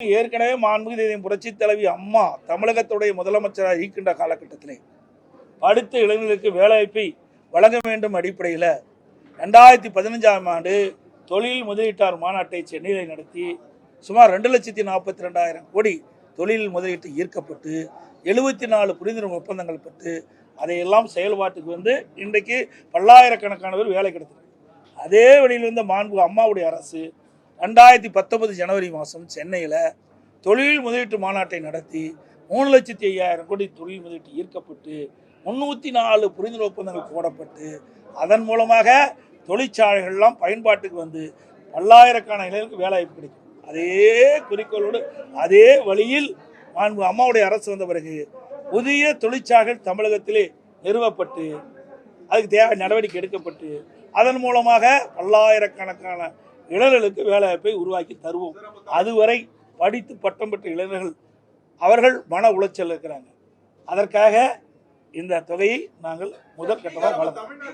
ஏற்கனவே மாண்புமிகு புரட்சி தலைவி அம்மா தமிழகத்துடைய முதலமைச்சராக இருக்கின்ற காலகட்டத்திலே அடுத்த இளைஞர்களுக்கு வேலைவாய்ப்பை வழங்க வேண்டும் அடிப்படையில் 2015ஆம் ஆண்டு தொழில் முதலீட்டாளர் மாநாட்டை சென்னையில் நடத்தி சுமார் 2,42,000 கோடி தொழில் முதலீட்டு ஈர்க்கப்பட்டு 74 புரிந்துணர்வு ஒப்பந்தங்கள் பெற்று அதையெல்லாம் செயல்பாட்டுக்கு வந்து இன்றைக்கு பல்லாயிரக்கணக்கானவர் வேலை கிடைத்தது. அதே வழியில் வந்த மாண்புமிகு அம்மாவுடைய அரசு 2019 ஜனவரி மாதம் சென்னையில் தொழில் முதலீட்டு மாநாட்டை நடத்தி 3,05,000 கோடி தொழில் முதலீட்டு ஈர்க்கப்பட்டு 304 புரிந்துணர்வு ஒப்பந்தங்கள் போடப்பட்டு அதன் மூலமாக தொழிற்சாலைகள்லாம் பயன்பாட்டுக்கு வந்து பல்லாயிரக்கான இளைஞர்களுக்கு வேலைவாய்ப்பு கிடைக்கும். அதே குறிக்கோளோடு அதே வழியில் மாண்புமிகு அம்மாவுடைய அரசு வந்த பிறகு புதிய தொழிற்சாலைகள் தமிழகத்திலே நிறுவப்பட்டு அதுக்கு தேவை நடவடிக்கை எடுக்கப்பட்டு அதன் மூலமாக பல்லாயிரக்கணக்கான இளைஞர்களுக்கு வேலைவாய்ப்பை உருவாக்கி தருவோம். அதுவரை படித்து பட்டம் பெற்ற இளைஞர்கள் அவர்கள் மன உளைச்சல் இருக்கிறாங்க. அதற்காக இந்த தொகையை நாங்கள் முதற்கட்டமாக வழங்குவோம்.